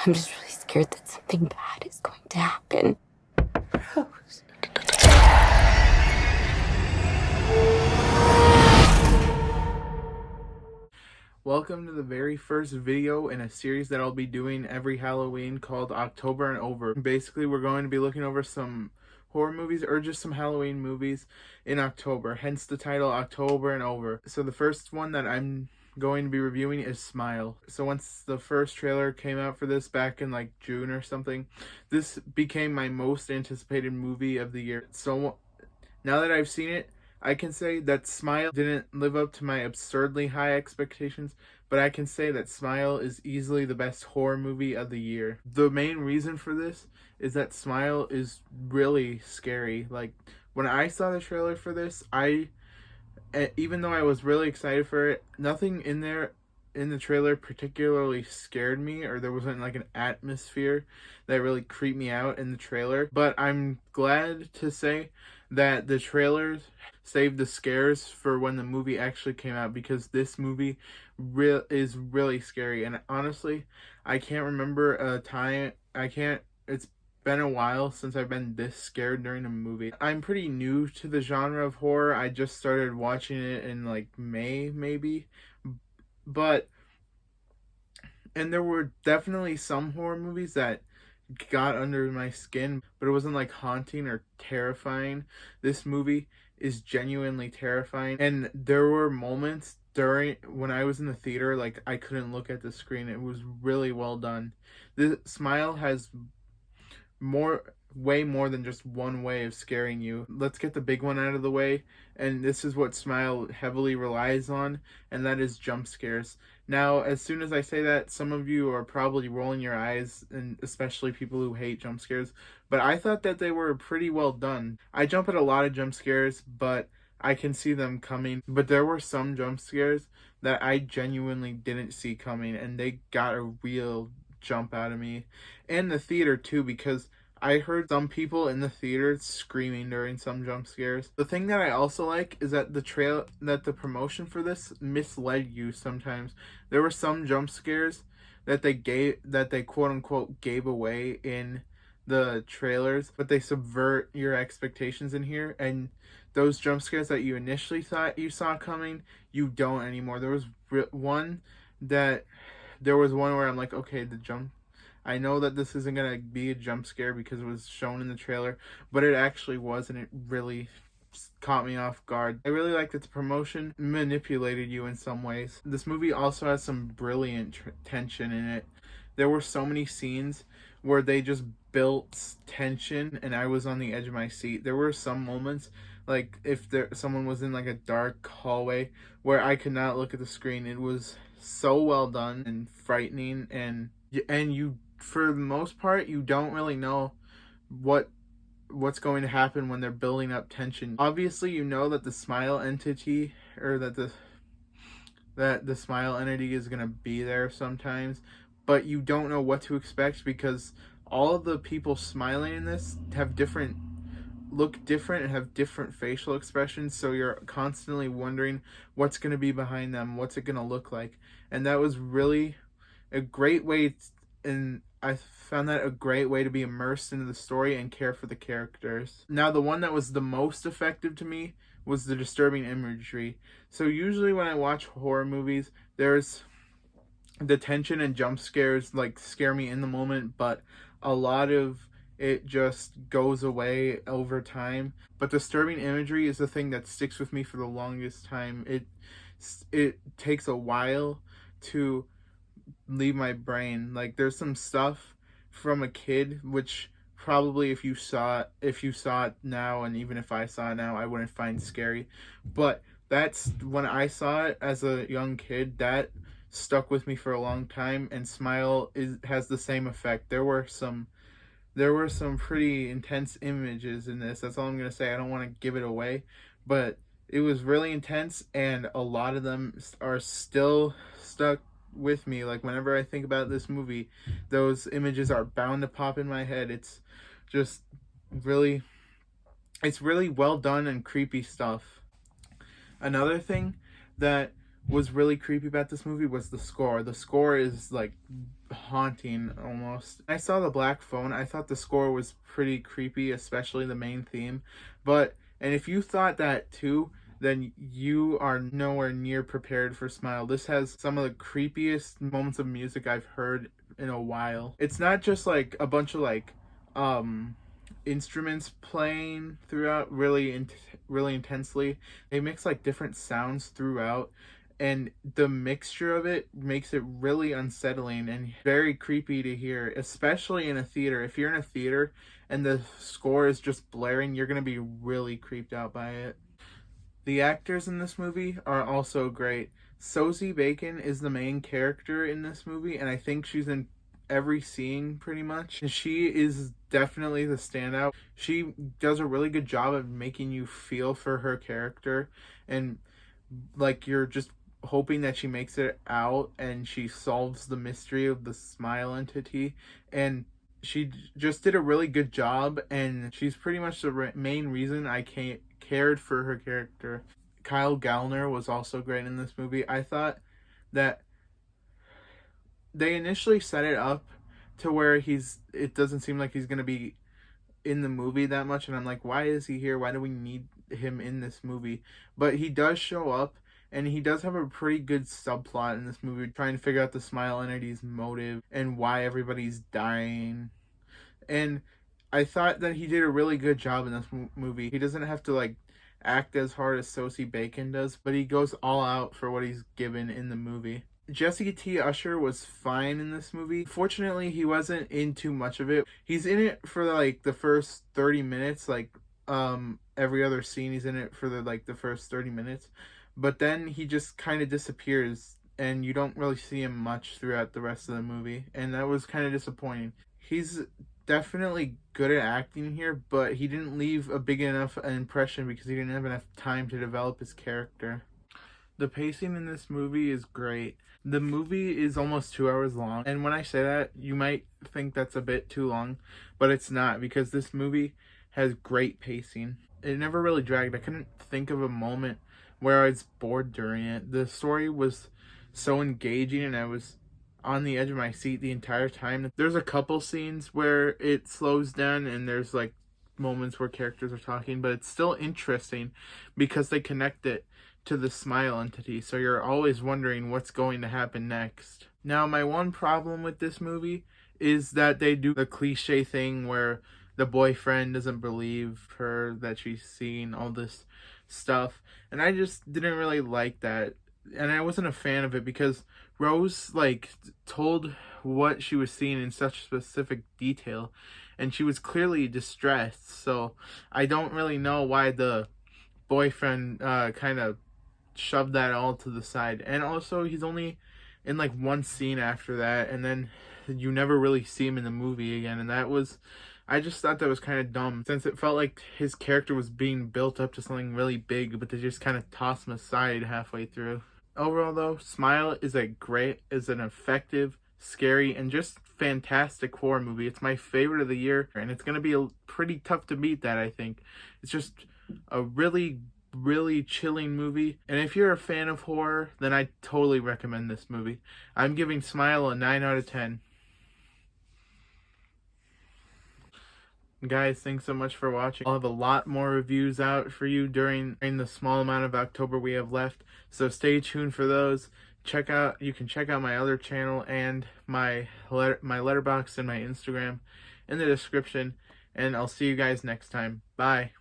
I'm just really scared that something bad is going to happen. Rose. Welcome to the very first video in a series that I'll be doing every Halloween called October and Over. Basically, we're going to be looking over some horror movies or just some Halloween movies in October, hence the title October and Over. So the first one that I'm going to be reviewing is Smile. So once the first trailer came out for this back in like June or something, this became my most anticipated movie of the year. So now that I've seen it, I can say that Smile didn't live up to my absurdly high expectations, but I can say that Smile is easily the best horror movie of the year. The main reason for this is that Smile is really scary. Like, when I saw the trailer for this, even though I was really excited for it, nothing in there in the trailer particularly scared me, or there wasn't like an atmosphere that really creeped me out in the trailer. But I'm glad to say that the trailers saved the scares for when the movie actually came out, because this movie is really scary. And honestly, I can't remember a time, it's been a while since I've been this scared during a movie. I'm pretty new to the genre of horror. I just started watching it in like May, maybe. But, and there were definitely some horror movies that got under my skin, but it wasn't like haunting or terrifying. This movie is genuinely terrifying, and there were moments during when I was in the theater, like I couldn't look at the screen. It was really well done. The Smile has way more than just one way of scaring you. Let's get the big one out of the way, and this is what Smile heavily relies on, and that is jump scares. Now, as soon as I say that, some of you are probably rolling your eyes, and especially people who hate jump scares, but I thought that they were pretty well done. I jump at a lot of jump scares, but I can see them coming. But there were some jump scares that I genuinely didn't see coming, and they got a real jump out of me. And the theater too, because I heard some people in the theater screaming during some jump scares. The thing that I also like is that the promotion for this misled you sometimes. There were some jump scares that they quote unquote gave away in the trailers, but they subvert your expectations in here, and those jump scares that you initially thought you saw coming, you don't anymore. One that there was one where I'm like, okay, I know that this isn't gonna be a jump scare because it was shown in the trailer, but it actually was, and it really caught me off guard. I really like that the promotion manipulated you in some ways. This movie also has some brilliant tension in it. There were so many scenes where they just built tension, and I was on the edge of my seat. There were some moments, like if someone was in like a dark hallway, where I could not look at the screen. It was so well done and frightening, and you, for the most part, you don't really know what's going to happen when they're building up tension. Obviously, you know that the Smile entity, or that the Smile entity is going to be there sometimes, but you don't know what to expect, because all of the people smiling in this look different and have different facial expressions, so you're constantly wondering what's going to be behind them, what's it going to look like. And that was really a great way and I found that a great way to be immersed into the story and care for the characters. Now, the one that was the most effective to me was the disturbing imagery. So usually when I watch horror movies, there's the tension and jump scares like scare me in the moment, but a lot of it just goes away over time. But disturbing imagery is the thing that sticks with me for the longest time. It takes a while to leave my brain. Like, there's some stuff from a kid which probably if you saw it now, and even if I saw it now, I wouldn't find scary. But That's when I saw it as a young kid, that stuck with me for a long time, and Smile has the same effect. There were some pretty intense images in this. That's all I'm gonna say. I don't want to give it away, but it was really intense, and a lot of them are still stuck with me. Like whenever I think about this movie, those images are bound to pop in my head. Just really, it's really well done and creepy stuff. Another thing that was really creepy about this movie was the score. The score is like haunting almost. I saw the black phone. I thought the score was pretty creepy, especially the main theme. And if you thought that too, then you are nowhere near prepared for Smile. This has some of the creepiest moments of music I've heard in a while. It's not just like a bunch of like um instruments playing throughout really intensely. They mix like different sounds throughout, and the mixture of it makes it really unsettling and very creepy to hear, especially in a theater. If you're in a theater and the score is just blaring, you're going to be really creeped out by it. The actors in this movie are also great. Sosie Bacon is the main character in this movie, and I think she's in every scene pretty much. And she is definitely the standout. She does a really good job of making you feel for her character, and like you're just hoping that she makes it out and she solves the mystery of the Smile entity. And she just did a really good job, and she's pretty much the main reason I cared for her character. Kyle Gallner was also great in this movie. I thought that they initially set it up to where it doesn't seem like he's going to be in the movie that much, and I'm like, why is he here? Why do we need him in this movie? But he does show up, and he does have a pretty good subplot in this movie, trying to figure out the Smile entity's motive and why everybody's dying. And I thought that he did a really good job in this movie. He doesn't have to like act as hard as Sosie Bacon does, but he goes all out for what he's given in the movie. Jesse T. Usher was fine in this movie. Fortunately, he wasn't in too much of it. He's in it for like the first 30 minutes, like every other scene he's in it for the first 30 minutes. But then he just kind of disappears, and you don't really see him much throughout the rest of the movie, and that was kind of disappointing. He's definitely good at acting here, but he didn't leave a big enough impression because he didn't have enough time to develop his character. The pacing in this movie is great. The movie is almost 2 hours long, and when I say that, you might think that's a bit too long, but it's not, because this movie has great pacing. It never really dragged. I couldn't think of a moment where I was bored during it. The story was so engaging, and I was on the edge of my seat the entire time. There's a couple scenes where it slows down, and there's like moments where characters are talking, but it's still interesting because they connect it to the Smile entity, so you're always wondering what's going to happen next. Now, my one problem with this movie is that they do the cliche thing where the boyfriend doesn't believe her that she's seeing all this stuff, and I just didn't really like that, and I wasn't a fan of it because Rose like told what she was seeing in such specific detail, and she was clearly distressed, so I don't really know why the boyfriend kind of shoved that all to the side. And also, he's only in like one scene after that, and then you never really see him in the movie again, and I just thought that was kind of dumb, since it felt like his character was being built up to something really big, but they just kind of tossed him aside halfway through. Overall though, Smile is an effective, scary, and just fantastic horror movie. It's my favorite of the year, and it's going to be pretty tough to beat that, I think. It's just a really chilling movie, and if you're a fan of horror, then I totally recommend this movie. I'm giving Smile a 9 out of 10. Guys, thanks so much for watching. I'll have a lot more reviews out for you during the small amount of October we have left, so stay tuned for those. You can check out my other channel and my Letterboxd and my Instagram in the description, and I'll see you guys next time. Bye.